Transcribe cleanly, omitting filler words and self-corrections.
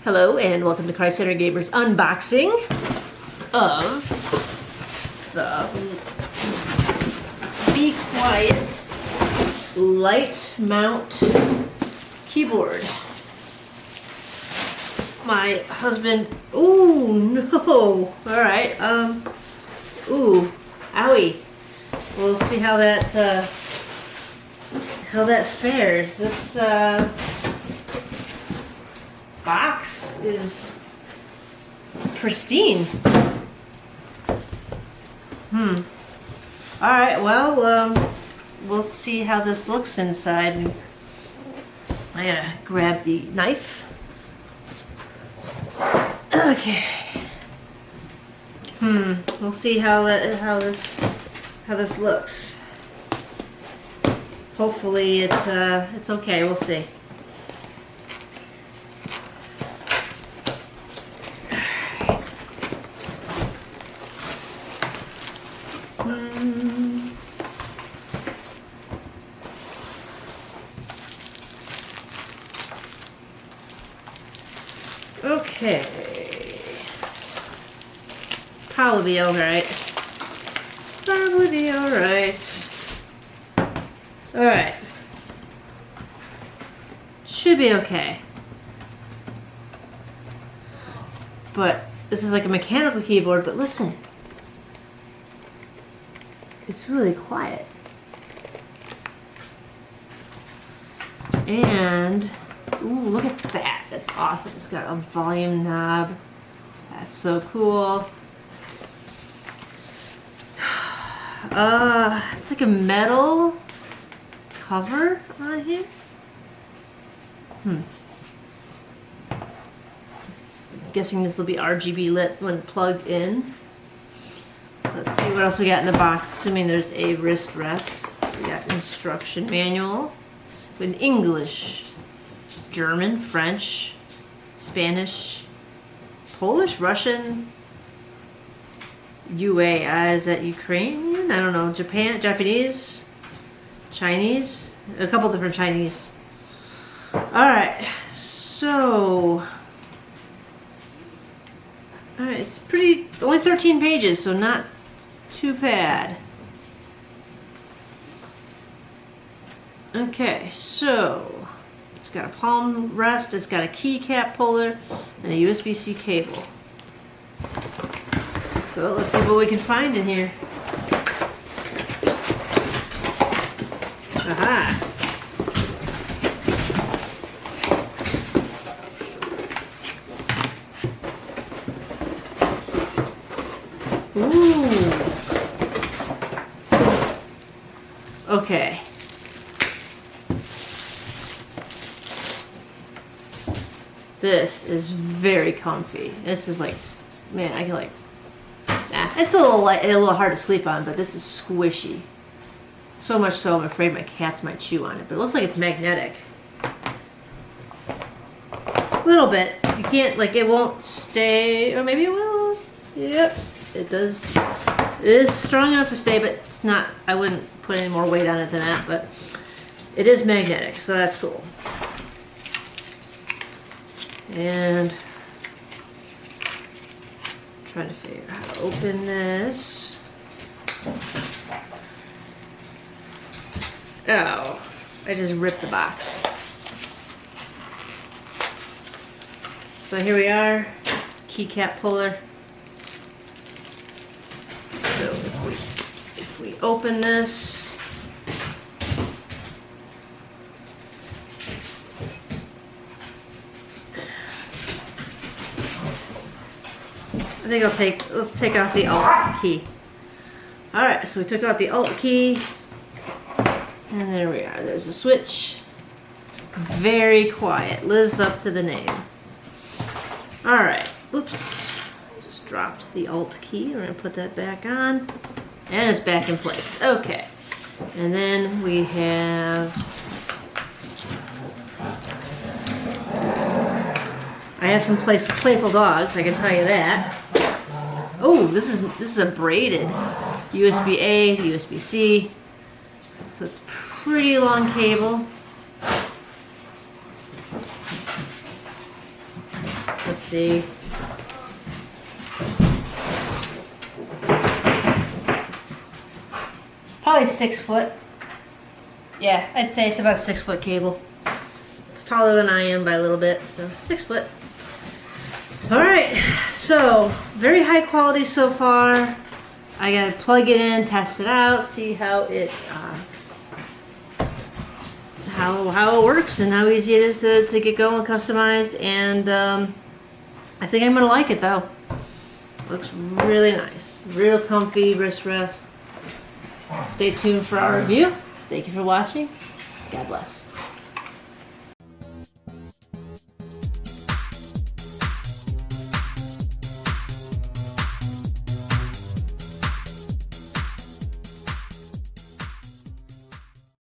Hello and welcome to Center Gamer's unboxing of the Be Quiet light mount keyboard. My husband, ooh no, alright, ooh, owie. We'll see how that fares. This box is pristine. Alright, well, we'll see how this looks inside. I gotta grab the knife. Okay. We'll see how this looks. Hopefully it's okay. We'll see. Okay. It's probably alright. Probably be alright. Alright. Should be okay. But this is like a mechanical keyboard, but listen. It's really quiet. And ooh, look at that. That's awesome. It's got a volume knob. That's so cool. It's like a metal cover on here. Guessing this will be RGB lit when plugged in. Let's see what else we got in the box. Assuming there's a wrist rest. We got instruction manual in English, German, French, Spanish, Polish, Russian, UA. Is that Ukrainian? I don't know. Japanese, Chinese, a couple different Chinese. Alright, so alright, it's pretty, only 13 pages, so not too bad. Okay, so it's got a palm rest, it's got a keycap puller, and a USB-C cable. So let's see what we can find in here. Aha! Ooh! Okay. This is very comfy. This is like, man, I can like, it's still a little hard to sleep on, but this is squishy. So much so I'm afraid my cats might chew on it, but it looks like it's magnetic. A little bit. You can't, like, it won't stay, or maybe it will. Yep, it does. It is strong enough to stay, but it's not, I wouldn't put any more weight on it than that, but it is magnetic, so that's cool. And trying to figure out how to open this. Oh, I just ripped the box. But here we are, keycap puller. So if we open this, I think let's take out the Alt key. Alright, so we took out the Alt key, and there we are. There's a switch. Very quiet. Lives up to the name. Alright, oops. Just dropped the Alt key. We're going to put that back on. And it's back in place. Okay. And then we have, I have some playful dogs, I can tell you that. Oh, this is a braided USB-A to USB-C. So it's pretty long cable. Let's see. Probably 6 foot. Yeah, I'd say it's about a 6 foot cable. It's taller than I am by a little bit, so 6 foot. Alright, so very high quality so far. I gotta plug it in, test it out, see how it how it works and how easy it is to get going, customized, and I think I'm gonna like it though. Looks really nice, real comfy wrist rest. Stay tuned for our review. Thank you for watching. God bless.